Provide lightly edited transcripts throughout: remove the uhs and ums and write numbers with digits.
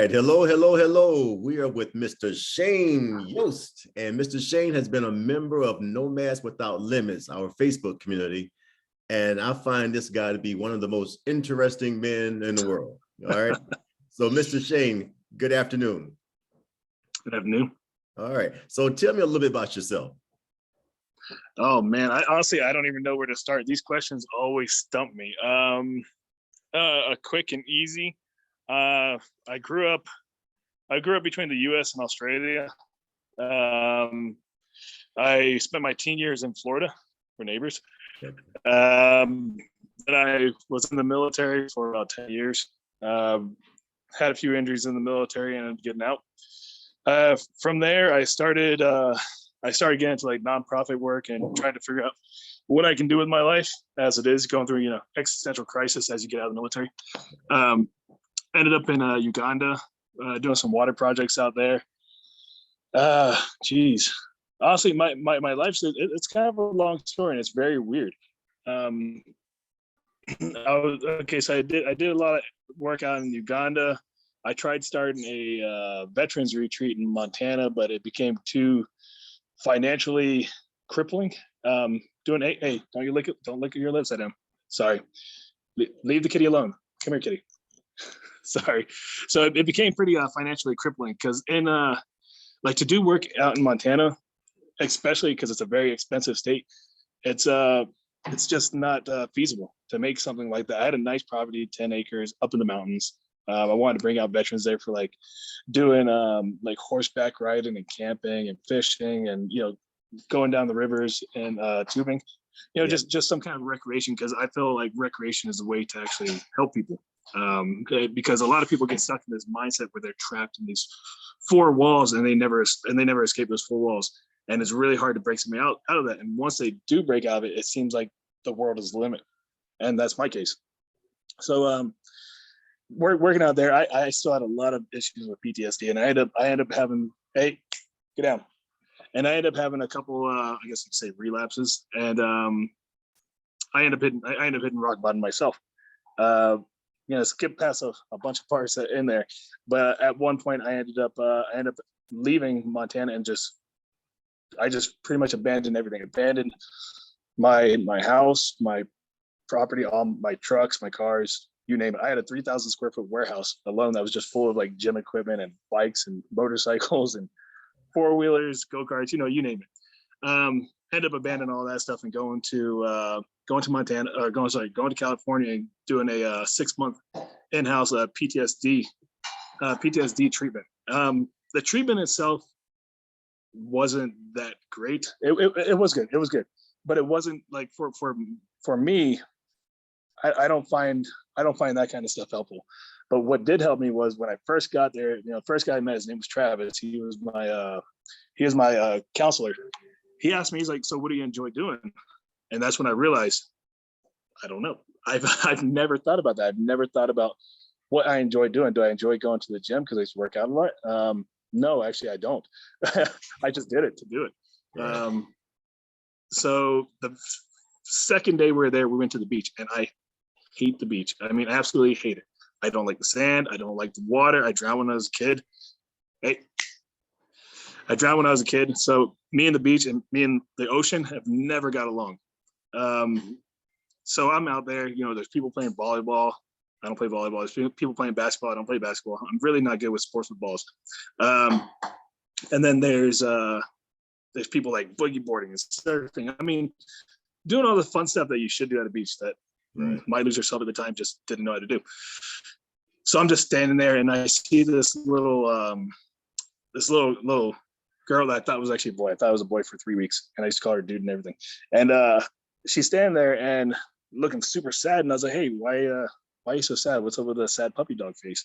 right. Hello, hello, hello. We are with Mr. Shane Yost, and Mr. Shane has been a member of Nomads Without Limits, our Facebook community. And I find this guy to be one of the most interesting men in the world. All right. So, Mr. Shane, good afternoon. Good afternoon. All right. So tell me a little bit about yourself. Oh man, I honestly don't even know where to start. These questions always stump me. A quick and easy. I grew up between the U.S. and Australia. I spent my teen years in Florida. We're neighbors. Then I was in the military for about 10 years. Had a few injuries in the military and ended up getting out. From there, I started getting into like nonprofit work and trying to figure out what I can do with my life as it is going through, existential crisis as you get out of the military. Ended up in Uganda, doing some water projects out there. Honestly, my life's, it's kind of a long story and it's very weird. So I did a lot of work out in Uganda. I tried starting a veterans retreat in Montana, but it became too financially crippling. Hey, don't lick your lips at him. Sorry, leave the kitty alone. Come here, kitty. Sorry. So it became pretty financially crippling because to do work out in Montana, especially because it's a very expensive state, it's just not feasible to make something like that. I had a nice property, 10 acres up in the mountains. I wanted to bring out veterans there for like doing horseback riding and camping and fishing and going down the rivers and tubing, just some kind of recreation, because I feel like recreation is a way to actually help people. Because a lot of people get stuck in this mindset where they're trapped in these four walls and they never escape those four walls. And it's really hard to break something out of that. And once they do break out of it, it seems like the world is the limit. And that's my case. So working out there, I still had a lot of issues with PTSD, and I ended up having, hey, get down. And I ended up having a couple, I guess you'd say, relapses. And I ended up hitting rock bottom myself. Skip past a bunch of parts in there, but at one point I ended up leaving Montana and I just pretty much abandoned everything. Abandoned my house, my property, all my trucks, my cars, you name it. I had a 3,000 square foot warehouse alone that was just full of like gym equipment and bikes and motorcycles and four-wheelers, go-karts, you name it. Ended up abandoning all that stuff and going to Montana, or going to California and doing a 6-month in-house PTSD treatment. The treatment itself wasn't that great. It was good. It was good, but it wasn't like for me. I don't find that kind of stuff helpful. But what did help me was when I first got there. First guy I met, his name was Travis. He was my counselor. He asked me, he's like, "So what do you enjoy doing?" And that's when I realized, I don't know. I've never thought about that. I've never thought about what I enjoy doing. Do I enjoy going to the gym because I used to work out a lot? No, actually, I don't. I just did it to do it. Right. So the second day we were there, we went to the beach, and I hate the beach. I mean, absolutely hate it. I don't like the sand. I don't like the water. I drowned when I was a kid. I drowned when I was a kid. So me and the beach and me and the ocean have never got along. So I'm out there, there's people playing volleyball. I don't play volleyball. There's people playing basketball. I don't play basketball. I'm really not good with sports with balls. And then there's people like boogie boarding and surfing. I mean, doing all the fun stuff that you should do at a beach that my loser self at the time just didn't know how to do. So I'm just standing there and I see this little girl that I thought was actually a boy. I thought it was a boy for 3 weeks, and I used to call her dude and everything. And she's standing there and looking super sad. And I was like, "Hey, why are you so sad? What's up with the sad puppy dog face?"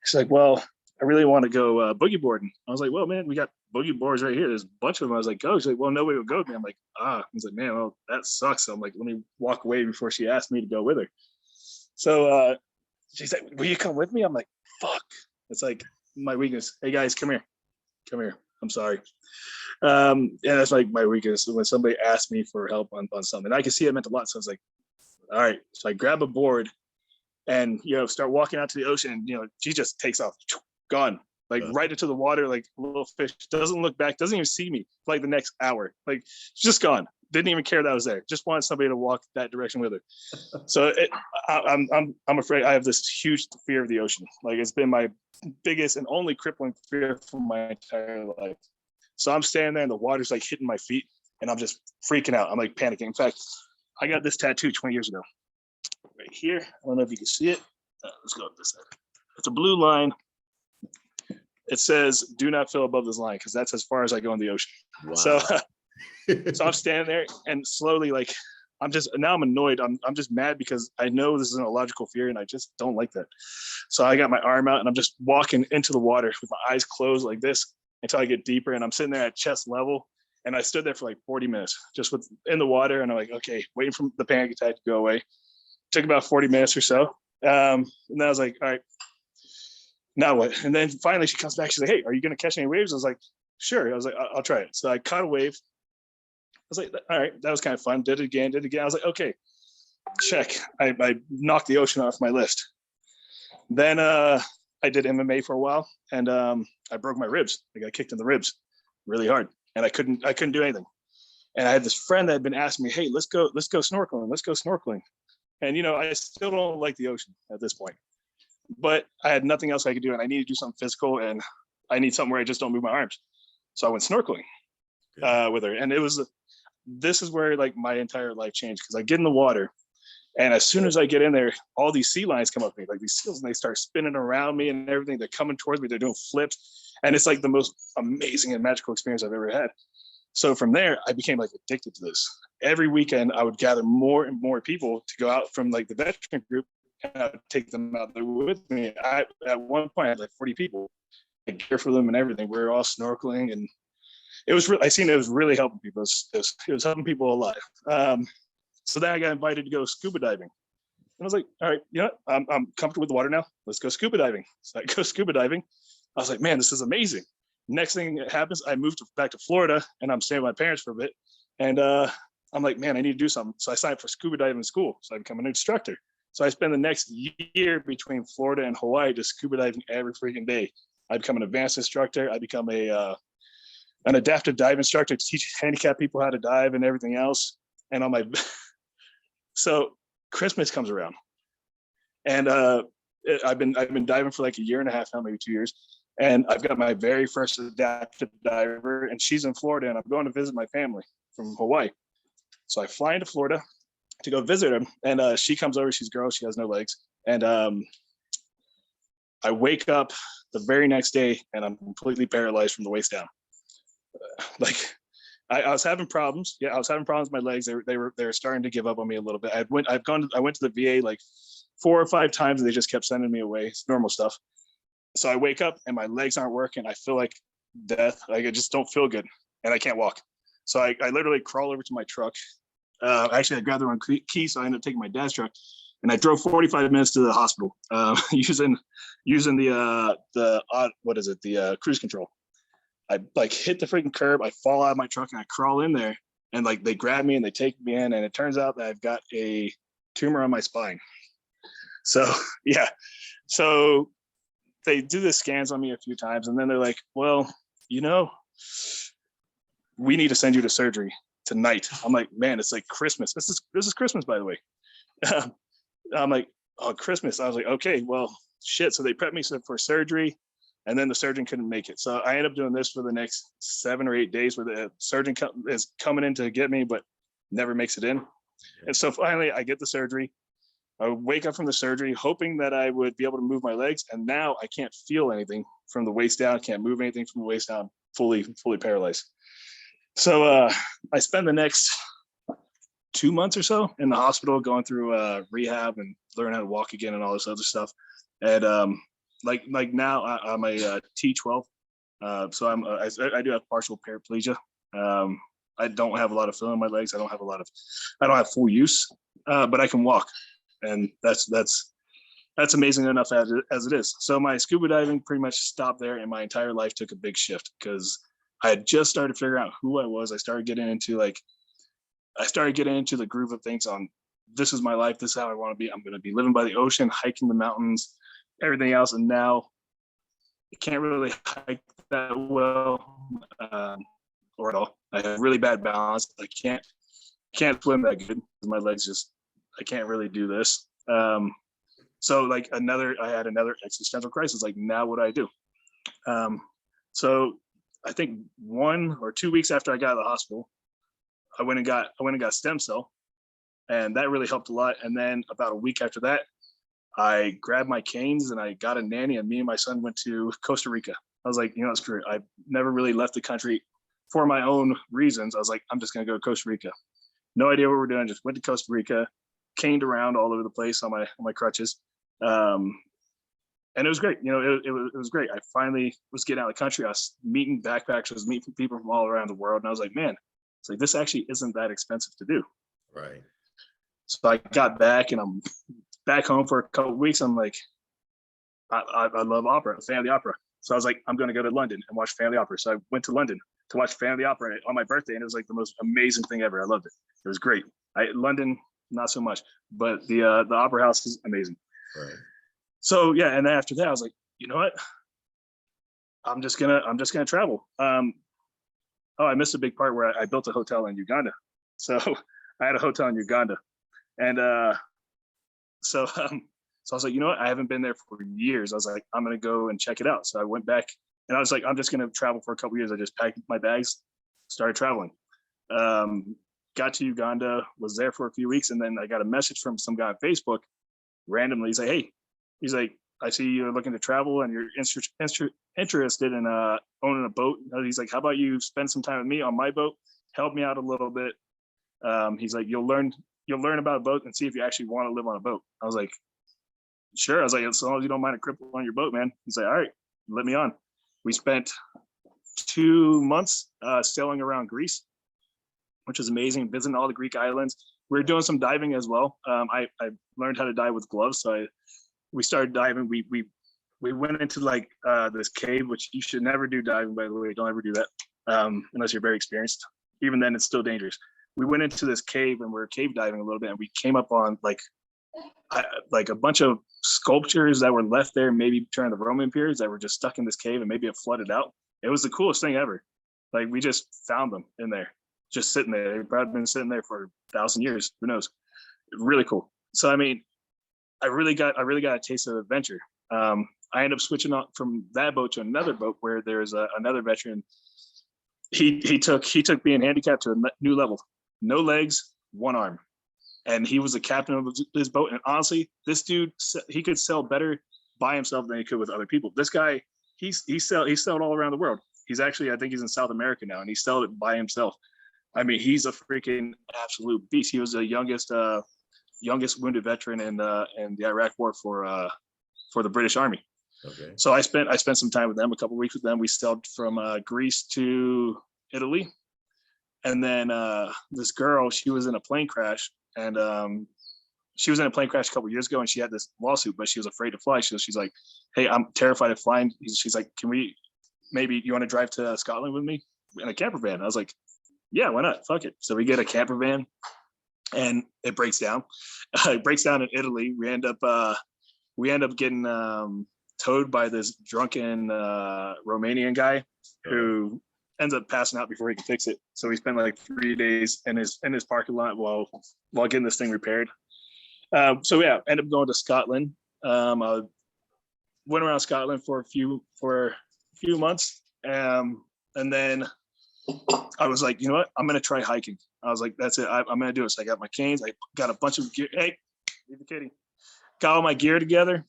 She's like, "Well, I really want to go boogie boarding." I was like, "Well, man, we got boogie boards right here. There's a bunch of them." I was like, "Go." She's like, "Well, nobody would go with me." I'm like, "Ah." I was like, "Man, well, that sucks." So I'm like, let me walk away before she asked me to go with her. So she's like, "Will you come with me?" I'm like, "Fuck." It's like my weakness. Hey guys, come here. I'm sorry. And that's like my weakness. When somebody asked me for help on something, I could see it meant a lot. So I was like, all right. So I grab a board and, start walking out to the ocean. And, she just takes off. gone, like right into the water, like a little fish, doesn't look back, doesn't even see me for like the next hour, like just gone. Didn't even care that I was there. Just wanted somebody to walk that direction with her. So I'm afraid I have this huge fear of the ocean. Like it's been my biggest and only crippling fear for my entire life. So I'm standing there and the water's like hitting my feet and I'm just freaking out. I'm like panicking. In fact, I got this tattoo 20 years ago right here. I don't know if you can see it. Let's go up this side. It's a blue line. It says, do not fill above this line, because that's as far as I go in the ocean. Wow. So I'm standing there and slowly, like, now I'm annoyed. I'm just mad because I know this is an illogical fear and I just don't like that. So I got my arm out and I'm just walking into the water with my eyes closed like this until I get deeper. And I'm sitting there at chest level. And I stood there for like 40 minutes just in the water. And I'm like, okay, waiting for the panic attack to go away. Took about 40 minutes or so. And then I was like, all right, now what? And then finally she comes back. She's like, hey, are you going to catch any waves? I was like, sure. I was like, I'll try it. So I caught a wave. I was like, all right, that was kind of fun. Did it again. I was like, okay, check. I knocked the ocean off my list. Then I did MMA for a while and I broke my ribs. I got kicked in the ribs really hard and I couldn't do anything. And I had this friend that had been asking me, hey, let's go snorkeling. Let's go snorkeling. And, I still don't like the ocean at this point, but I had nothing else I could do. And I need to do something physical and I need something where I just don't move my arms. So I went snorkeling with her. And this is where like my entire life changed, because I get in the water and as soon as I get in there, all these sea lions come up to me, like these seals, and they start spinning around me and everything. They're coming towards me. They're doing flips. And it's like the most amazing and magical experience I've ever had. So from there, I became like addicted to this. Every weekend, I would gather more and more people to go out from like the veteran group, and I would take them out there with me. At one point, I had like 40 people. I care for them and everything. We were all snorkeling, and it was really helping people. It was helping people a lot. So then I got invited to go scuba diving, and I was like, all right, I'm comfortable with the water now. Let's go scuba diving. So I go scuba diving. I was like, man, this is amazing. Next thing that happens, I moved back to Florida and I'm staying with my parents for a bit. And I'm like, man, I need to do something. So I signed up for scuba diving school. So I become an instructor. So I spend the next year between Florida and Hawaii just scuba diving every freaking day. I become an advanced instructor. I become an adaptive dive instructor to teach handicapped people how to dive and everything else. And so Christmas comes around, and I've been diving for like a year and a half now, maybe 2 years. And I've got my very first adaptive diver, and she's in Florida, and I'm going to visit my family from Hawaii. So I fly into Florida to go visit her, and she comes over. She's a girl. She has no legs. And I wake up the very next day, and I'm completely paralyzed from the waist down. I was having problems. Yeah, I was having problems with my legs. They were starting to give up on me a little bit. I went to the VA like 4 or 5 times, and they just kept sending me away. It's normal stuff. So I wake up and my legs aren't working. I feel like death. Like I just don't feel good and I can't walk. So I literally crawl over to my truck. Actually, I grabbed the wrong key, so I ended up taking my dad's truck, and I drove 45 minutes to the hospital using the cruise control. I like hit the freaking curb. I fall out of my truck and I crawl in there, and like they grab me and they take me in, and it turns out that I've got a tumor on my spine. So yeah, so they do the scans on me a few times, and then they're like, well, we need to send you to surgery tonight. I'm like, man, it's like Christmas. This is Christmas, by the way. I'm like, oh, Christmas. I was like, okay, well, shit. So they prepped me for surgery, and then the surgeon couldn't make it. So I ended up doing this for the next 7 or 8 days, where the surgeon is coming in to get me, but never makes it in. And so finally I get the surgery. I wake up from the surgery hoping that I would be able to move my legs, and now I can't feel anything from the waist down, can't move anything from the waist down, fully paralyzed. So I spend the next 2 months or so in the hospital going through rehab and learn how to walk again and all this other stuff. And like now I'm a T12, so I do have partial paraplegia. I don't have a lot of feeling in my legs. I don't have full use, but I can walk. And that's amazing enough as it is. So my scuba diving pretty much stopped there, and my entire life took a big shift, because I had just started figuring out who I was. I started getting into the groove of things on, this is my life, this is how I want to be. I'm going to be living by the ocean, hiking the mountains, everything else. And now can't really hike that well, or at all. I have really bad balance. I can't swim that good. My legs just, I can't really do this. So like I had another existential crisis. Like, now what do I do? So I think 1 or 2 weeks after I got out of the hospital, I went and got stem cell, and that really helped a lot. And then about a week after that, I grabbed my canes and I got a nanny, and me and my son went to Costa Rica. I was like, screw it. I've never really left the country for my own reasons. I was like, I'm just going to go to Costa Rica. No idea what we're doing. Just went to Costa Rica, caned around all over the place on my crutches. And it was great. It was great. I finally was getting out of the country. I was meeting backpackers, I was meeting people from all around the world. And I was like, man, it's like, this actually isn't that expensive to do. Right. So I got back, and I'm back home for a couple of weeks. I'm like, I love opera, family opera. So I was like, I'm going to go to London and watch family opera. So I went to London to watch family opera on my birthday. And it was like the most amazing thing ever. I loved it. It was great. London, not so much, but the opera house is amazing. Right. So yeah, and then after that, I was like, you know what? I'm just gonna travel. I missed a big part where I built a hotel in Uganda. So I had a hotel in Uganda, and so I was like, you know what? I haven't been there for years. I was like, I'm gonna go and check it out. So I went back, and I was like, I'm just gonna travel for a couple of years. I just packed my bags, started traveling. Got to Uganda, was there for a few weeks, and then I got a message from some guy on Facebook randomly. He's like, hey, he's like, I see you're looking to travel and you're interested in owning a boat. He's like, how about you spend some time with me on my boat, help me out a little bit. He's like, you'll learn about a boat and see if you actually want to live on a boat. I was like, sure. I was like, as long as you don't mind a cripple on your boat, man. He's like, all right, let me on. We spent 2 months sailing around Greece, which was amazing, visiting all the Greek islands. We were doing some diving as well. I learned how to dive with gloves, so we started diving. We went into like this cave, which you should never do diving, by the way. Don't ever do that unless you're very experienced. Even then, it's still dangerous. We went into this cave and we were cave diving a little bit, and we came up on like a bunch of sculptures that were left there, maybe during the Roman periods, that were just stuck in this cave, and maybe it flooded out. It was the coolest thing ever. Like, we just found them in there, just sitting there. They've probably been sitting there for 1,000 years. Who knows? Really cool. So, I mean, I really got a taste of adventure. I ended up switching on from that boat to another boat where there's another veteran. He took being handicapped to a new level. No legs, one arm, and he was the captain of his boat. And honestly, this dude, he could sail better by himself than he could with other people. This guy, he sailed all around the world. He's actually, I think he's in South America now, and he sailed it by himself. I mean, he's a freaking absolute beast. He was the youngest wounded veteran in the Iraq War for the British Army. Okay. So I spent some time with them, a couple of weeks with them. We sailed from Greece to Italy, and then this girl, she was in a plane crash, and she was in a plane crash a couple of years ago, and she had this lawsuit, but she was afraid to fly. So she's like, "Hey, I'm terrified of flying." She's like, maybe you want to drive to Scotland with me in a camper van?" I was like, "Yeah, why not? Fuck it." So we get a camper van, and it breaks down. It breaks down in Italy. We end up getting towed by this drunken Romanian guy who ends up passing out before he can fix it. So we spent like 3 days in his parking lot while getting this thing repaired. So yeah, ended up going to Scotland. I went around Scotland for a few months, and then I was like, you know what? I'm gonna try hiking. I was like, that's it. I'm gonna do it. So I got my canes. I got a bunch of gear. Hey, leave the kitty. Got all my gear together,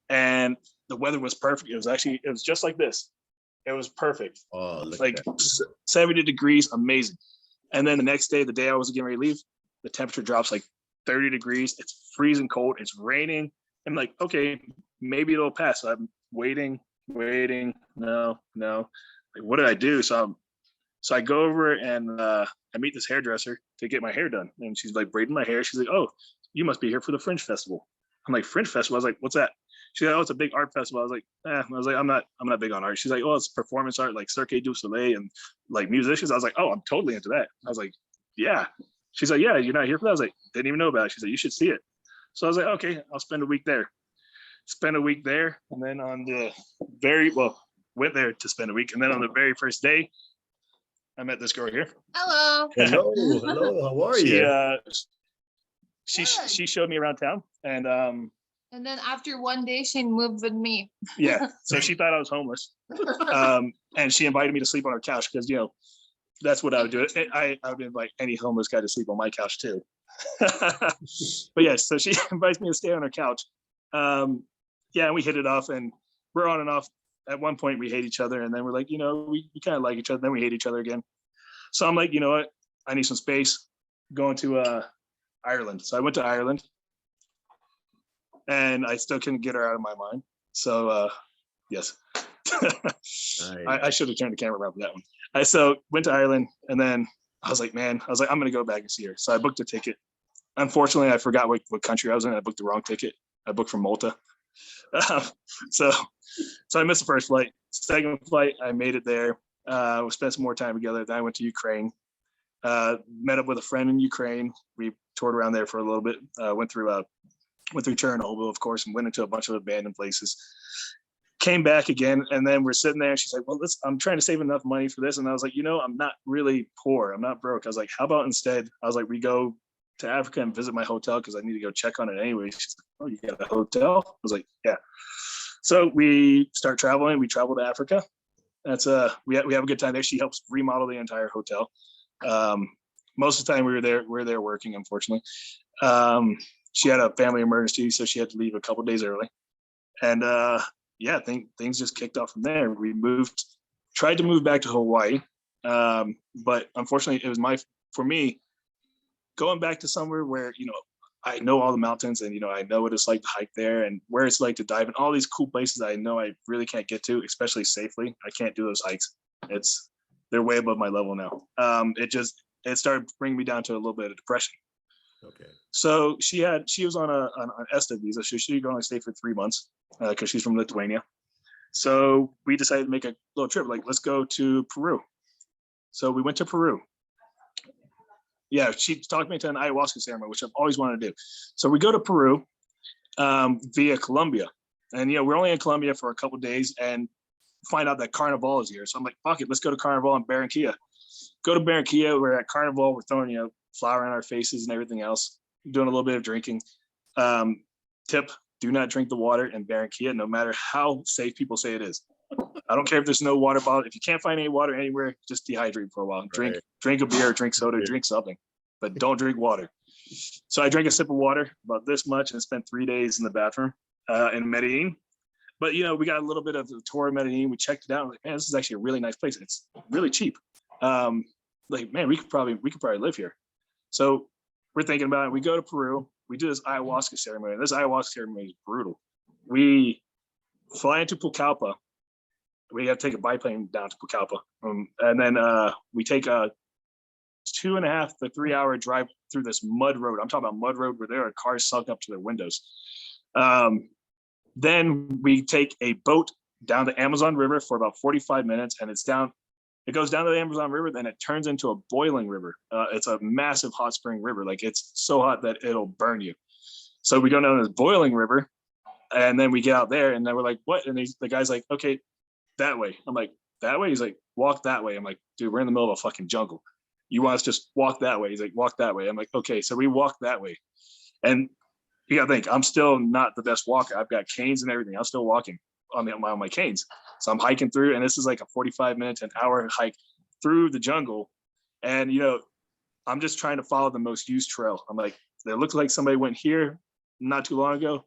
and the weather was perfect. It was just like this. It was perfect. Oh, look like at that. 70 degrees, amazing. And then the next day, the day I was getting ready to leave, the temperature drops like 30 degrees. It's freezing cold. It's raining. I'm like, okay, maybe it'll pass. So I'm waiting. No. Like, what did I do? So I go over and I meet this hairdresser to get my hair done. And she's like braiding my hair. She's like, "Oh, you must be here for the Fringe Festival." I'm like, "Fringe Festival?" I was like, "What's that?" She's like, "Oh, it's a big art festival." I was like, I'm not big on art. She's like, "Oh, it's performance art, like Cirque du Soleil and like musicians." I was like, "Oh, I'm totally into that." I was like, "Yeah." She's like, "Yeah, you're not here for that?" I was like, "Didn't even know about it." She's like, "You should see it." So I was like, "Okay, I'll spend a week there." spent a week there, and then on the went there to spend a week, and then on the very first day, I met this girl here. Hello. Hello, hello, how are She you? she showed me around town, and then after one day, she moved with me. yeah, so she thought I was homeless, and she invited me to sleep on her couch because, you know, that's what I would do. I would invite any homeless guy to sleep on my couch too. But yes, so she invites me to stay on her couch. Yeah, and we hit it off, and we're on and off. At one point, we hate each other, and then we're like, you know, we kind of like each other. Then we hate each other again. So I'm like, you know what? I need some space. Going to Ireland. So I went to Ireland, and I still couldn't get her out of my mind. So yes, I should have turned the camera around for that one. I went to Ireland, and then I was like, I'm gonna go back and see her. So I booked a ticket. Unfortunately, I forgot what country I was in. I booked the wrong ticket. I booked from Malta. So I missed the first flight. Second flight, I made it there. We spent some more time together. Then I went to Ukraine. Met up with a friend in Ukraine. We toured around there for a little bit. Went through Chernobyl, of course, and went into a bunch of abandoned places. Came back again, and then we're sitting there, and she's like, well, I'm trying to save enough money for this. And I was like, you know, I'm not really poor. I'm not broke. I was like, how about instead, I was like, we go to Africa and visit my hotel because I need to go check on it anyway. She's like, oh, you got a hotel? I was like, yeah. So we start traveling. We travel to Africa. That's we have a good time there. She helps remodel the entire hotel. Most of the time we were there working, unfortunately. She had a family emergency, so she had to leave a couple days early. And yeah, things just kicked off from there. We tried to move back to Hawaii, but unfortunately, it was for me, going back to somewhere where, you know, I know all the mountains, and, you know, I know what it's like to hike there, and where it's like to dive in all these cool places I know I really can't get to, especially safely. I can't do those hikes. They're way above my level now. It started bringing me down to a little bit of depression. Okay. So she was on an ESTA visa, so she could only stay for 3 months because she's from Lithuania. So we decided to make a little trip, like, let's go to Peru. So we went to Peru. Yeah, she talked me to an ayahuasca ceremony, which I've always wanted to do. So we go to Peru via Colombia. And, you know, we're only in Colombia for a couple of days and find out that Carnival is here. So I'm like, fuck it, let's go to Carnival in Barranquilla. Go to Barranquilla, we're at Carnival, we're throwing, you know, flour in our faces and everything else, doing a little bit of drinking. Tip, do not drink the water in Barranquilla, no matter how safe people say it is. I don't care if there's no water bottle. If you can't find any water anywhere, just dehydrate for a while. Drink a beer, drink soda, drink something, but don't drink water. So I drank a sip of water, about this much, and spent 3 days in the bathroom in Medellin. But, you know, we got a little bit of the tour of Medellin. We checked it out. Like, man, this is actually a really nice place. It's really cheap. Like, man, we could probably live here. So we're thinking about it. We go to Peru. We do this ayahuasca ceremony. This ayahuasca ceremony is brutal. We fly into Pucallpa. We have to take a biplane down to Pucallpa. And then we take a 2.5 to 3 hour drive through this mud road. I'm talking about mud road where there are cars sunk up to their windows. Then we take a boat down the Amazon River for about 45 minutes, and it goes down to the Amazon River, then it turns into a boiling river. It's a massive hot spring river. Like, it's so hot that it'll burn you. So we go down this boiling river, and then we get out there, and then we're like, what? And the guy's like, okay, that way. I'm like, that way? He's like, walk that way. I'm like, dude, we're in the middle of a fucking jungle. You want us to just walk that way? He's like, walk that way. I'm like, okay. So we walk that way. And you gotta think, I'm still not the best walker. I've got canes and everything. I'm still walking on my canes. So I'm hiking through, and this is like a 45 minute to an hour hike through the jungle. And, you know, I'm just trying to follow the most used trail. I'm like, it looks like somebody went here not too long ago.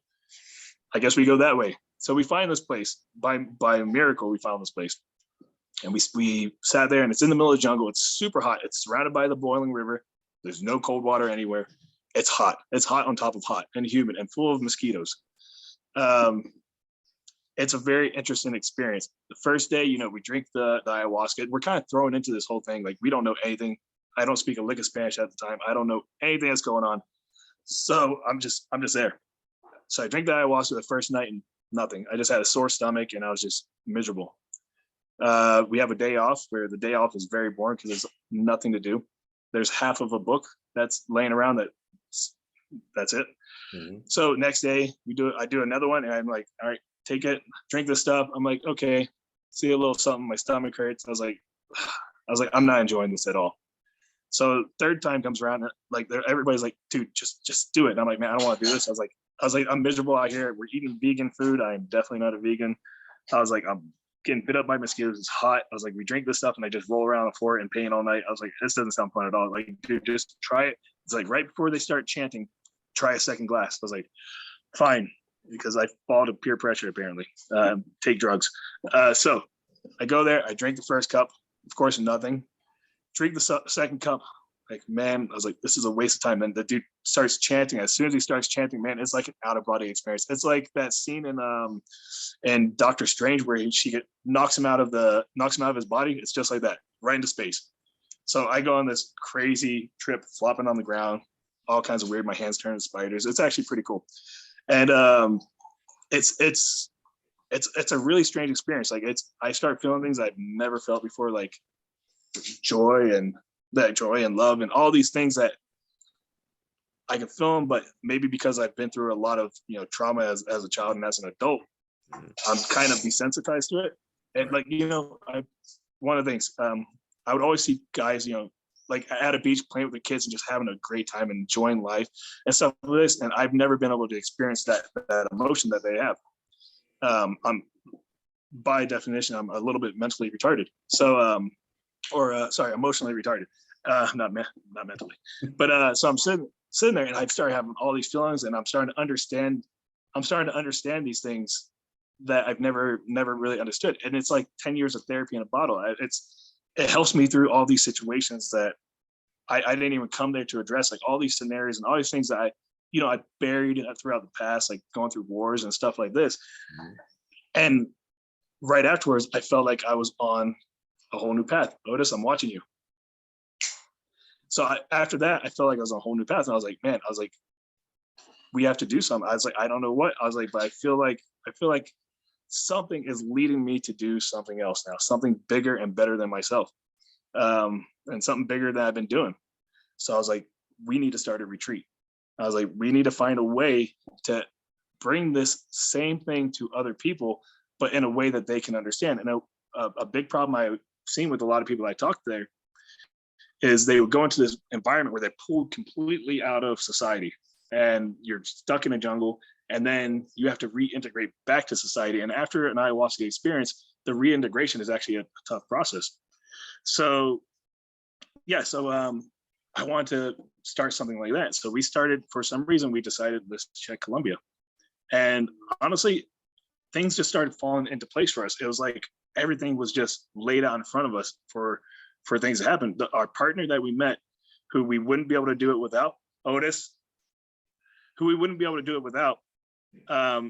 I guess we go that way. So we find this place. By a miracle, we found this place. And we sat there, and it's in the middle of the jungle. It's super hot. It's surrounded by the boiling river. There's no cold water anywhere. It's hot. It's hot on top of hot and humid and full of mosquitoes. It's a very interesting experience. The first day, you know, we drink the ayahuasca. We're kind of thrown into this whole thing. Like, we don't know anything. I don't speak a lick of Spanish at the time. I don't know anything that's going on. So I'm just there. So I drink the ayahuasca the first night and nothing. I just had a sore stomach and I was just miserable. We have a day off where the day off is very boring because there's nothing to do. There's half of a book that's laying around that That's it. Mhm. So next day I do another one, and I'm like, all right, take it, drink this stuff. I'm like, okay, see a little something. My stomach hurts. I was like, I'm not enjoying this at all. So third time comes around, like everybody's like, dude, just do it. And I'm like, man, I don't want to do this. I was like, I'm miserable out here. We're eating vegan food. I'm definitely not a vegan. I was like, I'm getting bit up by mosquitoes. It's hot. I was like, we drink this stuff and I just roll around the floor in pain all night. I was like, this doesn't sound fun at all. Like, dude, just try it. It's like right before they start chanting, try a second glass. I was like, fine, because I fall to peer pressure apparently. Take drugs. So I go there. I drink the first cup. Of course, nothing. Drink the second cup. Like, man, I was like, this is a waste of time. And the dude starts chanting. As soon as he starts chanting, man, it's like an out of body experience. It's like that scene in Doctor Strange where she knocks him out of his body. It's just like that, right into space. So I go on this crazy trip, flopping on the ground, all kinds of weird. My hands turn into spiders. It's actually pretty cool, and it's a really strange experience. Like I start feeling things I've never felt before, like joy and love and all these things that I can feel them, but maybe because I've been through a lot of trauma as a child and as an adult, I'm kind of desensitized to it. And like one of the things I would always see guys like at a beach playing with the kids and just having a great time and enjoying life and stuff like this, and I've never been able to experience that emotion that they have. I'm by definition I'm a little bit mentally retarded, so sorry, emotionally retarded, not mentally, but so I'm sitting there and I started having all these feelings, and I'm starting to understand these things that I've never really understood. And it's like 10 years of therapy in a bottle. It helps me through all these situations that I didn't even come there to address, like all these scenarios and all these things that I buried throughout the past, like going through wars and stuff like this. Mm-hmm. And right afterwards, I felt like I was on a whole new path. Otis, I'm watching you. So after that, I felt like I was on a whole new path. And I was like, man, we have to do something. I was like, I don't know what. I was like, but I feel like something is leading me to do something else now, something bigger and better than myself, and something bigger than I've been doing. So I was like, we need to start a retreat. I was like, we need to find a way to bring this same thing to other people, but in a way that they can understand. And a big problem I've seen with a lot of people I talked there is they would go into this environment where they're pulled completely out of society and you're stuck in a jungle, and then you have to reintegrate back to society. And after an ayahuasca experience, the reintegration is actually a tough process. So I wanted to start something like that. So we started, for some reason, we decided let's check Colombia. And honestly, things just started falling into place for us. It was like everything was just laid out in front of us for things to happen. Our partner that we met, who we wouldn't be able to do it without, Otis, who we wouldn't be able to do it without, I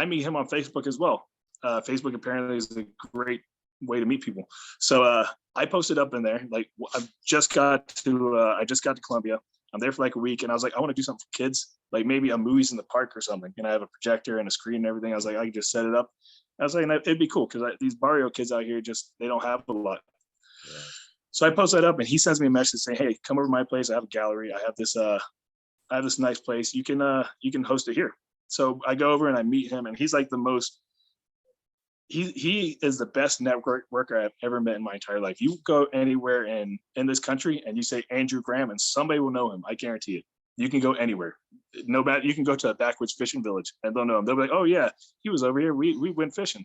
meet him on Facebook as well. Facebook apparently is a great way to meet people. So I posted up in there, like I just got to Colombia. I'm there for like a week, and I was like, I want to do something for kids, like maybe a movies in the park or something. And I have a projector and a screen and everything. I was like, I can just set it up. I was like, it'd be cool because these barrio kids out here they don't have a lot. Yeah. So I post that up, and he sends me a message saying, hey, come over to my place. I have a gallery. I have this nice place. You can host it here. So I go over and I meet him, and he's like he is the best networker I've ever met in my entire life. You go anywhere in this country and you say Andrew Graham and somebody will know him. I guarantee it. You can go anywhere. No matter, you can go to a backwoods fishing village and they'll know him. They'll be like, oh yeah, he was over here. We went fishing.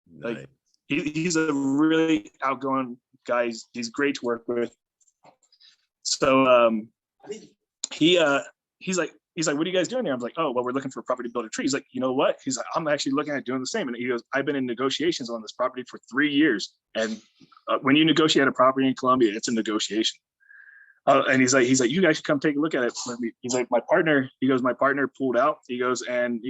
Nice. Like he's a really outgoing guy. He's great to work with. So he's like, what are you guys doing here? I'm like, oh, well, we're looking for a property to build a tree. He's like, you know what? He's like, I'm actually looking at doing the same. And he goes, I've been in negotiations on this property for 3 years. And when you negotiate a property in Colombia, it's a negotiation. And he's like, you guys should come take a look at it with me. He's like, my partner pulled out. He goes, I'm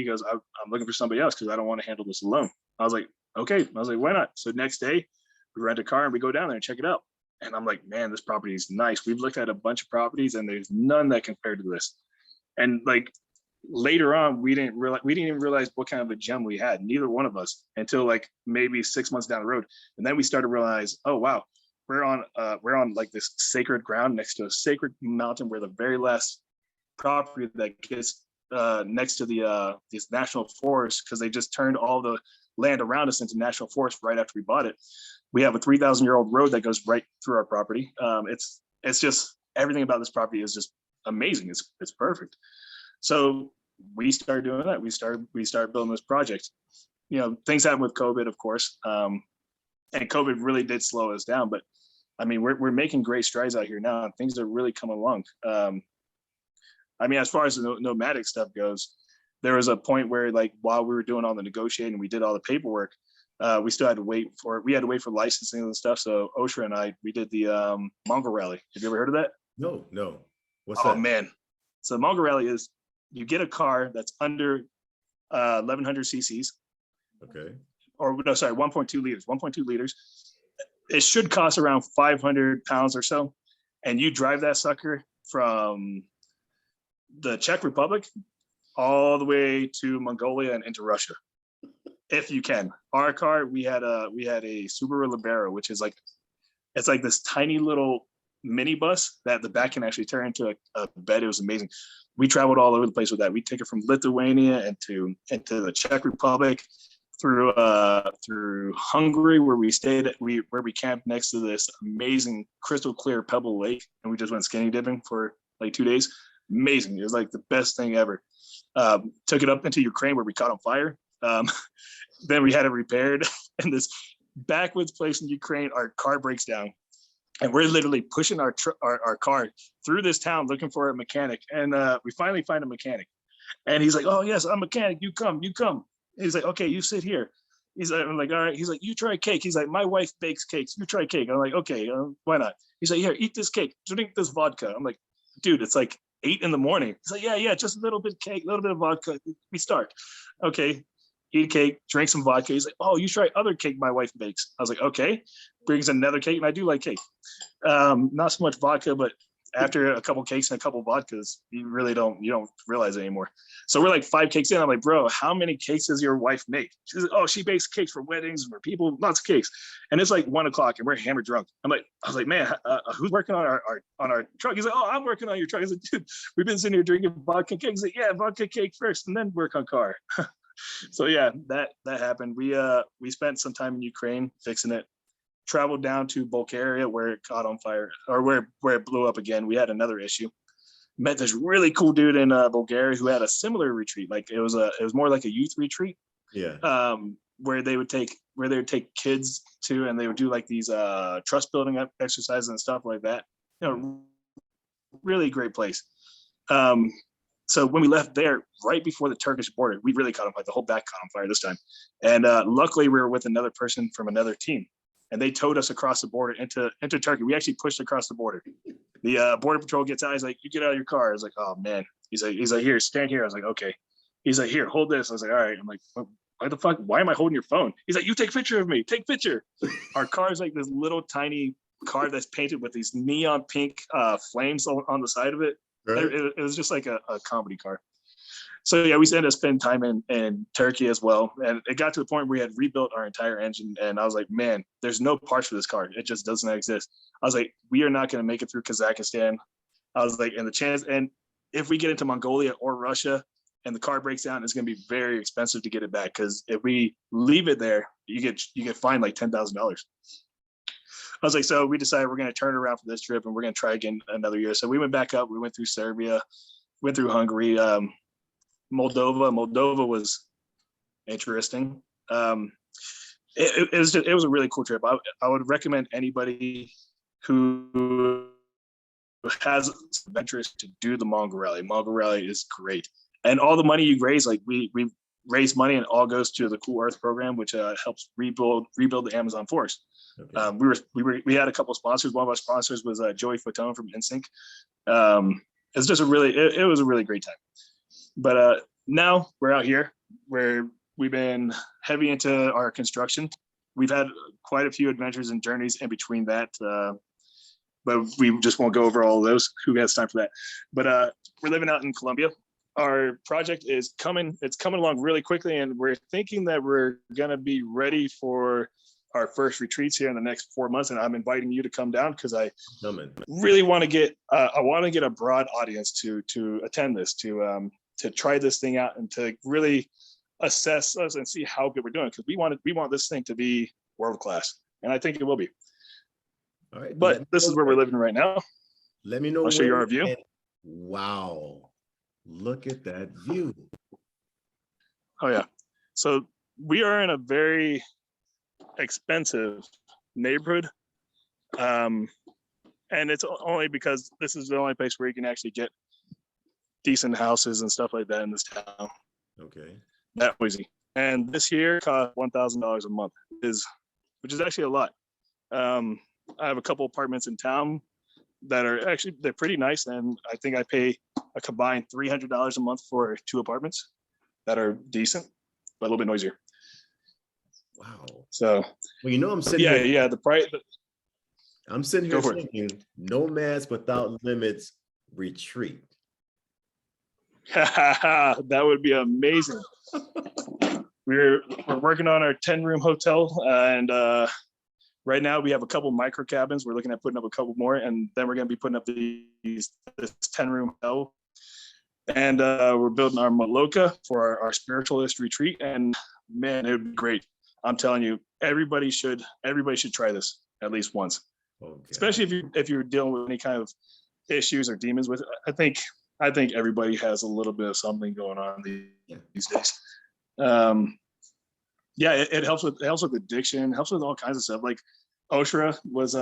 looking for somebody else because I don't want to handle this alone. I was like, okay. I was like, why not? So next day we rent a car and we go down there and check it out. And I'm like, man, this property is nice. We've looked at a bunch of properties and there's none that compare to this. And like later on, we didn't even realize what kind of a gem we had, neither one of us, until like maybe 6 months down the road. And then we started to realize, oh wow, we're on like this sacred ground next to a sacred mountain where the very last property that gets next to the this national forest, because they just turned all the land around us into national forest right after we bought it. We have a 3,000-year-old road that goes right through our property. It's just, everything about this property is just amazing. It's perfect. So we started doing that. We started building this project. You know, things happened with COVID, of course, and COVID really did slow us down. But I mean, we're making great strides out here now, and things are really coming along. I mean, as far as the nomadic stuff goes, there was a point where, like, while we were doing all the negotiating, we did all the paperwork. We still had to wait for licensing and stuff. So Oshra and I, we did the Mongol Rally. Have you ever heard of that? No. What's that? Oh man. So the Mongol Rally is, you get a car that's under 1100 cc's. Okay. Or no, sorry, 1.2 liters. 1.2 liters. It should cost around 500 pounds or so. And you drive that sucker from the Czech Republic all the way to Mongolia and into Russia, if you can. Our car, we had a Subaru Libero, which is like, it's like this tiny little minibus that the back can actually turn into a bed. It was amazing. We traveled all over the place with that. We take it from Lithuania into the Czech Republic, through Hungary, where we stayed where we camped next to this amazing crystal clear pebble lake, and we just went skinny dipping for like 2 days. Amazing. It was like the best thing ever. Took it up into Ukraine, where we caught on fire. Then we had it repaired. And this backwoods place in Ukraine, our car breaks down, and we're literally pushing our car through this town looking for a mechanic. And we finally find a mechanic, and he's like, "Oh yes, I'm a mechanic. You come." He's like, "Okay, you sit here." I'm like, "All right." He's like, "You try cake." He's like, "My wife bakes cakes. You try cake." I'm like, "Okay, why not?" He's like, "Here, eat this cake. Drink this vodka." I'm like, "Dude, it's like 8 a.m. He's like, yeah, just a little bit of cake, a little bit of vodka. We start." Okay, eat cake, drink some vodka. He's like, "Oh, you try other cake my wife bakes." I was like, "Okay." Brings another cake, and I do like cake. Not so much vodka, but after a couple cakes and a couple vodkas, you don't realize it anymore. So we're like 5 cakes in. I'm like, "Bro, how many cakes does your wife make?" She's like, "Oh, she bakes cakes for weddings, for people, lots of cakes." And it's like 1 o'clock, and we're hammered drunk. I was like, "Man, who's working on our truck?" He's like, "Oh, I'm working on your truck." I was like, "Dude, we've been sitting here drinking vodka cake." He's like, "Yeah, vodka cake first, and then work on car." So yeah, that happened. We spent some time in Ukraine fixing it. Traveled down to Bulgaria, where it caught on fire, or where it blew up again. We had another issue. Met this really cool dude in Bulgaria who had a similar retreat. Like it was more like a youth retreat. Yeah. Where they would take kids to, and they would do like these trust building exercises and stuff like that. You know, really great place. So when we left there, right before the Turkish border, we really caught on fire. The whole back caught on fire this time. And luckily we were with another person from another team, and they towed us across the border into Turkey. We actually pushed across the border. The border patrol gets out. He's like, "You get out of your car." I was like, "Oh man." He's like, "Here, stand here." I was like, "Okay." He's like, "Here, hold this." I was like, "All right." I'm like, "Why the fuck? Why am I holding your phone?" He's like, "You take a picture of me. Take a picture." Our car is like this little tiny car that's painted with these neon pink flames on the side of it. Right. It was just like a comedy car. So yeah, we ended up spending time in Turkey as well. And it got to the point where we had rebuilt our entire engine. And I was like, "Man, there's no parts for this car. It just doesn't exist." I was like, "We are not going to make it through Kazakhstan." I was like, and if we get into Mongolia or Russia and the car breaks down, it's going to be very expensive to get it back. Because if we leave it there, you get fined like $10,000. I was like, so we decided we're going to turn around for this trip, and we're going to try again another year. So we went back up. We went through Serbia, went through Hungary, Moldova. Moldova was interesting. It was a really cool trip. I would recommend anybody who has adventures to do the Mongol Rally. Mongol Rally is great, and all the money you raise, like we raise money, and it all goes to the Cool Earth program, which helps rebuild the Amazon forest. Okay. We had a couple of sponsors. One of our sponsors was Joey Fatone from NSYNC. It's just it was a really great time. But now we're out here where we've been heavy into our construction. We've had quite a few adventures and journeys in between that, but we just won't go over all of those. Who has time for that? But we're living out in Colombia. Our project is coming. It's coming along really quickly, and we're thinking that we're gonna be ready for our first retreats here in the next 4 months, and I'm inviting you to come down because I Coming. really want to get a broad audience to attend this, to try this thing out and to really assess us and see how good we're doing, because we want this thing to be world class, and I think it will be. All right. But this is where we're living right now. Let me know. I'll show you our view. Wow. Look at that view. Oh yeah. So we are in a very expensive neighborhood. And it's only because this is the only place where you can actually get decent houses and stuff like that in this town. Okay. That easy. And this here costs $1,000 a month, which is actually a lot. I have a couple apartments in town that are actually, they're pretty nice. And I think I pay a combined $300 a month for 2 apartments that are decent, but a little bit noisier. Wow. So, well, you know, I'm sitting here. Yeah, the price. I'm sitting here thinking Nomads Without Limits retreat. That would be amazing. We're working on our 10-room hotel, and right now we have a couple micro cabins. We're looking at putting up a couple more, and then we're going to be putting up this 10-room hotel. And we're building our Maloka for our Spiritualist Retreat, and man, it would be great. I'm telling you, everybody should try this at least once. Okay. Especially if you're dealing with any kind of issues or demons with it. I think everybody has a little bit of something going on these days. It helps with addiction, helps with all kinds of stuff. Like Oshra was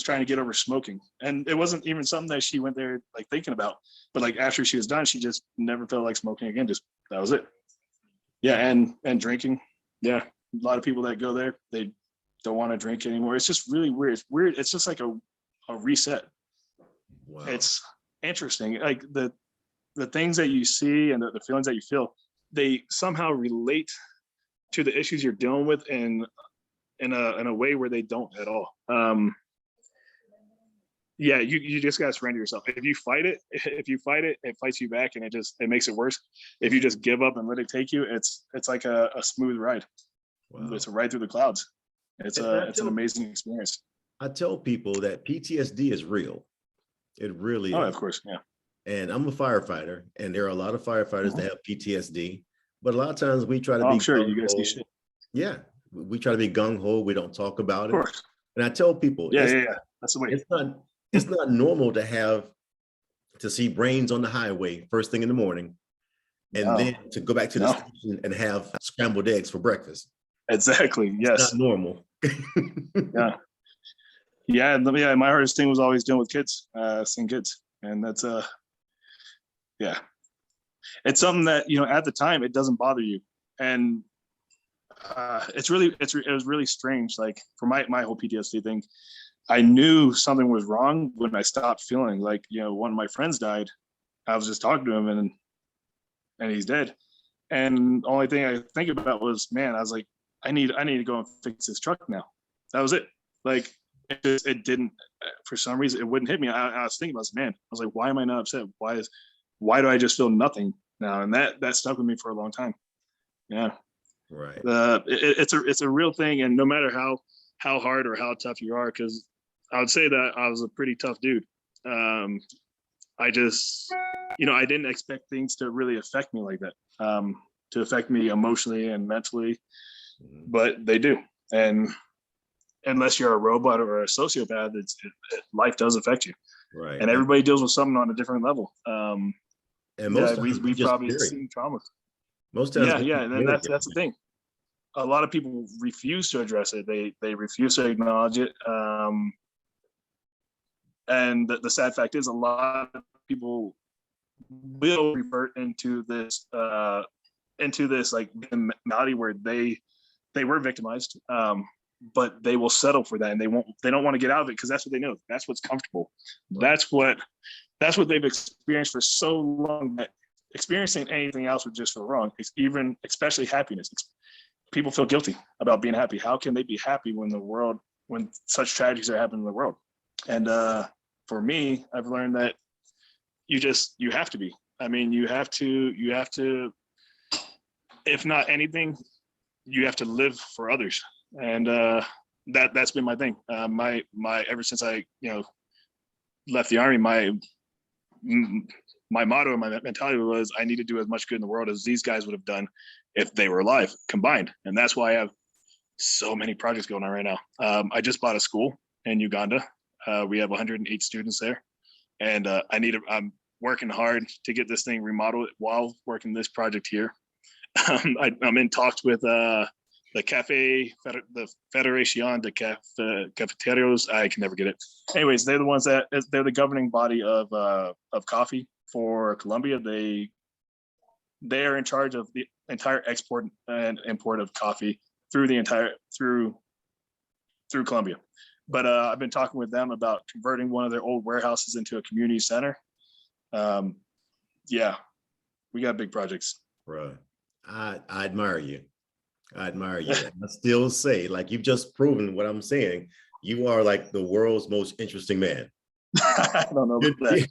trying to get over smoking, and it wasn't even something that she went there like thinking about. But like after she was done, she just never felt like smoking again. Just that was it. Yeah, and drinking. Yeah, a lot of people that go there, they don't want to drink anymore. It's just really weird. It's weird. It's just like a reset. Wow. It's interesting. Like the things that you see and the feelings that you feel, they somehow relate to the issues you're dealing with in a way where they don't at all. You just gotta surrender yourself. If you fight it, it fights you back, and it makes it worse. If you just give up and let it take you, it's like a smooth ride. Wow. It's a ride through the clouds. It's an amazing experience. I tell people that PTSD is real. It really is. Oh, of course, yeah. And I'm a firefighter, and there are a lot of firefighters that have PTSD, but a lot of times we try to be I'm sure you guys see shit. Yeah, we try to be gung-ho. We don't talk about it. Of course. And I tell people, that's the way. It's not normal to see brains on the highway first thing in the morning, and then to go back to the station and have scrambled eggs for breakfast. Exactly. Yes. It's not normal. Yeah. My hardest thing was always dealing with kids, seeing kids, and that's it's something that at the time it doesn't bother you, and it was really strange. Like for my whole PTSD thing, I knew something was wrong when I stopped feeling like one of my friends died. I was just talking to him and he's dead, and the only thing I think about was, man, I was like, I need to go and fix this truck now. That was it. Like it didn't, for some reason, it wouldn't hit me. I was thinking about, man, I was like, why am I not upset? Why do I just feel nothing now? And that stuck with me for a long time. Yeah. Right. It's a real thing. And no matter how hard or how tough you are, because I would say that I was a pretty tough dude. I just, I didn't expect things to really affect me like that, to affect me emotionally and mentally, but they do. And unless you're a robot or a sociopath, life does affect you. Right. And everybody deals with something on a different level. And most times we probably seen trauma. Most times, and that's the thing. A lot of people refuse to address it. They refuse to acknowledge it. And the sad fact is, a lot of people will revert into this like mentality where they were victimized, but they will settle for that, and they don't want to get out of it because that's what they know. That's what's comfortable. Right. That's what they've experienced for so long that experiencing anything else would just feel wrong. It's even, especially happiness. People feel guilty about being happy. How can they be happy when such tragedies are happening in the world? And for me, I've learned that you have to be. I mean, you have to, if not anything, you have to live for others. And that's been my thing. My ever since I left the Army, my motto and my mentality was I need to do as much good in the world as these guys would have done if they were alive combined. And that's why I have so many projects going on right now. I just bought a school in Uganda. We have 108 students there, and I'm working hard to get this thing remodeled while working this project here. I'm in talks with the Federación de Cafeterios. I can never get it. Anyways, they're the governing body of coffee for Colombia. They are in charge of the entire export and import of coffee through Colombia. But I've been talking with them about converting one of their old warehouses into a community center. Yeah, we got big projects. Right. I admire you. I admire you. I still say, like, you've just proven what I'm saying. You are like the world's most interesting man. I don't know about that.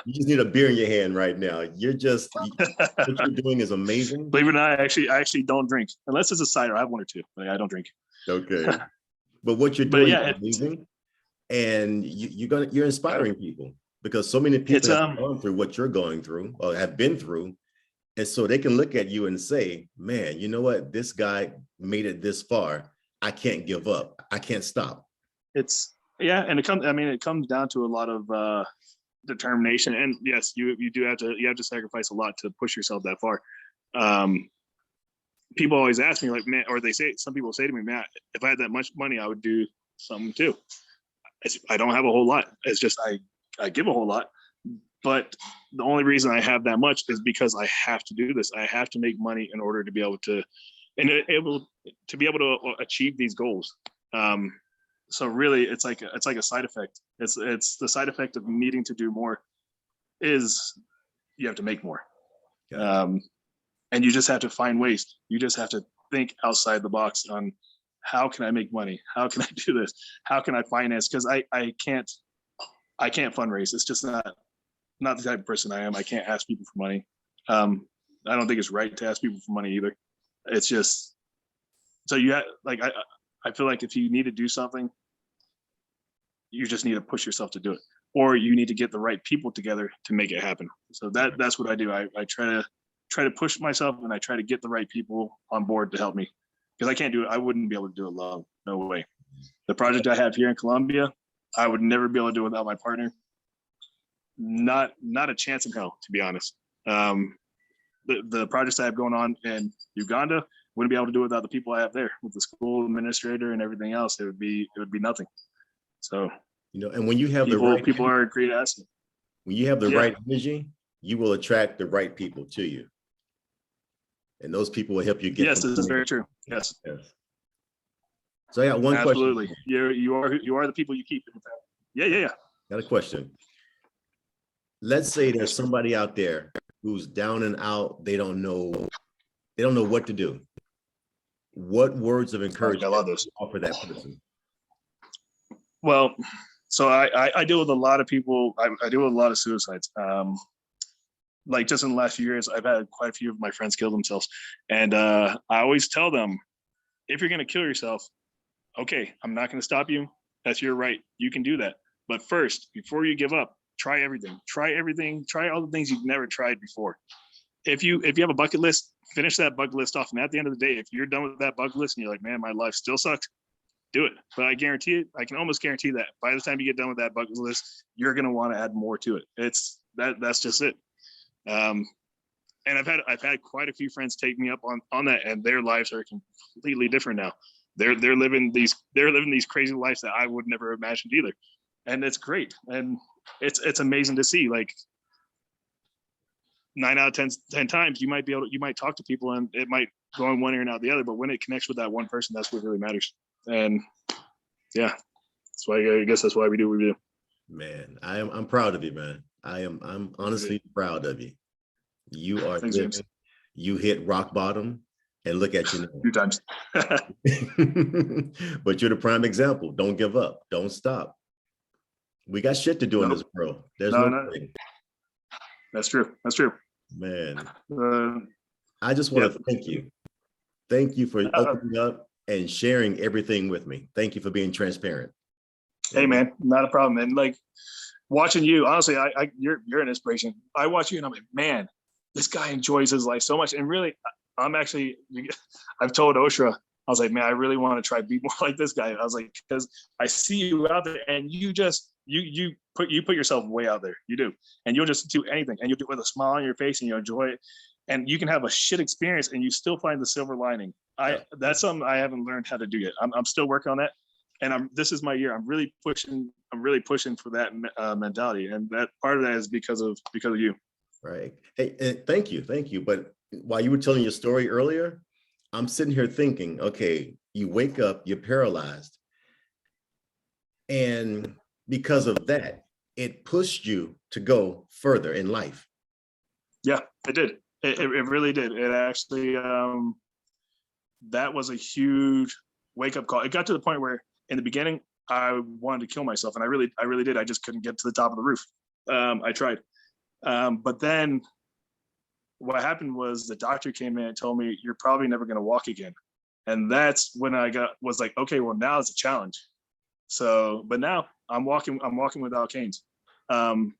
You just need a beer in your hand right now. What you're doing is amazing. Believe it or not, I actually don't drink unless it's a cider. I have one or two, but I don't drink. Okay, but what you're doing is amazing, and you're inspiring people, because so many people have gone through what you're going through or have been through, and so they can look at you and say, "Man, you know what? This guy made it this far. I can't give up. I can't stop." And it comes down to a lot of determination, and yes, you have to sacrifice a lot to push yourself that far. People always ask me, like, man, or some people say to me, "Matt, if I had that much money, I would do something too." I don't have a whole lot. It's just I give a whole lot, but the only reason I have that much is because I have to do this. I have to make money in order to be able to achieve these goals. So really, it's like a side effect. It's the side effect of needing to do more is you have to make more. Gotcha. And you just have to find ways. You just have to think outside the box on how can I make money? How can I do this? How can I finance? Because I can't fundraise. It's just not the type of person I am. I can't ask people for money. I don't think it's right to ask people for money either. It's just so I feel like if you need to do something, you just need to push yourself to do it, or you need to get the right people together to make it happen. So that's what I do. I try to push myself, and I try to get the right people on board to help me, because I can't do it. I wouldn't be able to do it alone. No way. The project I have here in Colombia, I would never be able to do it without my partner. Not a chance in hell, to be honest. The projects I have going on in Uganda, wouldn't be able to do it without the people I have there, with the school administrator and everything else. It would be nothing. So, and when you have people are a great asset. When you have the right energy, you will attract the right people to you, and those people will help you get. Yes, this is very true. Yes. So I got one question. Absolutely. You are the people you keep. Yeah. Got a question. Let's say there's somebody out there who's down and out. They don't know what to do. What words of encouragement do you offer that person? Well, so I deal with a lot of people. I deal with a lot of suicides. Like just in the last few years, I've had quite a few of my friends kill themselves. And I always tell them, if you're going to kill yourself, okay, I'm not going to stop you. That's your right. You can do that. But first, before you give up, try everything. Try all the things you've never tried before. If you have a bucket list, finish that bucket list off. And at the end of the day, if you're done with that bucket list and you're like, man, my life still sucks, do it. But I can almost guarantee that by the time you get done with that bucket list, you're going to want to add more to it. That's just it. And I've had quite a few friends take me up on that, and their lives are completely different now. They're living these crazy lives that I would never imagined either. And it's great. And it's amazing to see. Like 9 out of 10 times you might talk to people and it might go in one ear and out the other, but when it connects with that one person, that's what really matters. And yeah, I guess that's why we do what we do. Man, I'm proud of you, man. I'm honestly proud of you. You are living, you hit rock bottom, and look at you now. 2 times. But you're the prime example. Don't give up. Don't stop. We got shit to do in this world. There's no thing. That's true. Man, I just want to thank you. Thank you for opening up and sharing everything with me. Thank you for being transparent. Hey man, not a problem. And like watching you, honestly, you're an inspiration. I watch you and I'm like, man, this guy enjoys his life so much. And really, I've told Oshra, I was like, man, I really want to try to be more like this guy. I was like, because I see you out there and you just, you put yourself way out there. You do. And you'll just do anything and you'll do it with a smile on your face and you enjoy it. And you can have a shit experience and you still find the silver lining. That's something I haven't learned how to do yet. I'm still working on that. And this is my year. I'm really pushing for that mentality. And that part of that is because of you. Right. Hey, thank you. But while you were telling your story earlier, I'm sitting here thinking, okay, you wake up, you're paralyzed. And because of that, it pushed you to go further in life. Yeah, it did. It really did. It actually, that was a huge wake-up call. It got to the point where in the beginning, I wanted to kill myself. And I really did. I just couldn't get to the top of the roof. I tried. But then what happened was the doctor came in and told me, you're probably never going to walk again. And that's when was like, okay, well, now it's a challenge. So, but now I'm walking without canes. And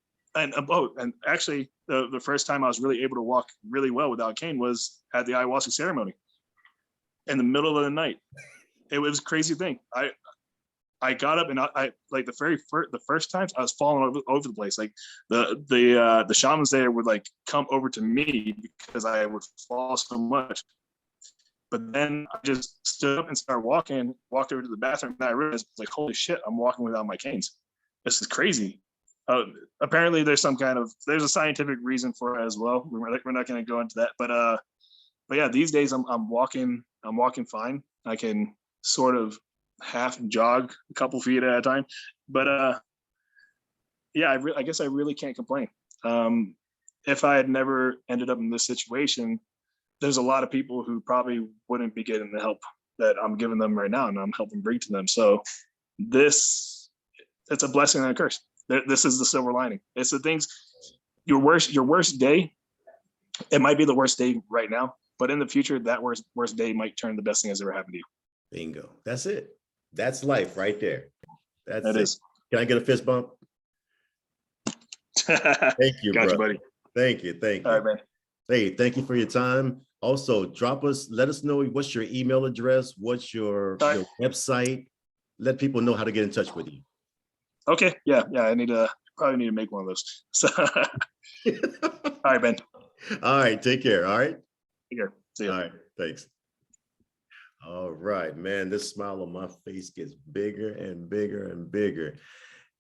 actually the first time I was really able to walk really well without a cane was at the ayahuasca ceremony in the middle of the night. It was a crazy thing. I got up and I like the first times I was falling over the place. Like the shamans there would like come over to me because I would fall so much. But then I just stood up and started walked over to the bathroom, and I realized, like, holy shit, I'm walking without my canes. This is crazy. Apparently there's a scientific reason for it as well. We're not going to go into that, but yeah, these days I'm walking fine. I can sort of half jog a couple feet at a time, but yeah, I guess I really can't complain. If I had never ended up in this situation, there's a lot of people who probably wouldn't be getting the help that I'm giving them right now and I'm helping bring to them. So it's a blessing and a curse. This is the silver lining. It's the things, your worst day, it might be the worst day right now, but in the future, that worst day might turn the best thing that's ever happened to you. Bingo. That's it. That's life right there. That's it. Is. Can I get a fist bump? Thank you, Got bro. you, buddy. Thank you. All right, man. Hey, thank you for your time. Also, let us know what's your email address, what's your website. Let people know how to get in touch with you. Okay. Yeah. I probably need to make one of those. So, all right, Ben. All right. Take care. All right. Take care. See you. All right. Thanks. All right, man. This smile on my face gets bigger and bigger and bigger.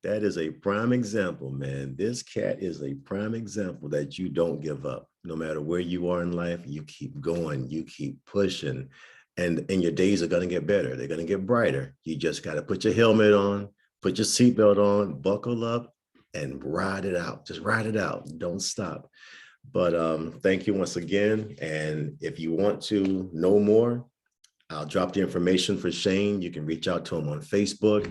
That is a prime example, man. This cat is a prime example that you don't give up. No matter where you are in life, you keep going, you keep pushing, and your days are going to get better. They're going to get brighter. You just got to put your helmet on, put your seatbelt on, buckle up, and ride it out. Just ride it out. Don't stop. But thank you once again. And if you want to know more, I'll drop the information for Shane. You can reach out to him on Facebook.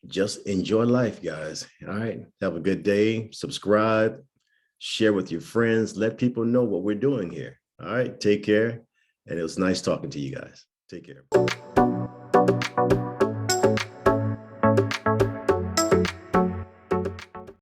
Just enjoy life, guys. All right. Have a good day. Subscribe, share with your friends. Let people know what we're doing here. All right. Take care. And it was nice talking to you guys. Take care.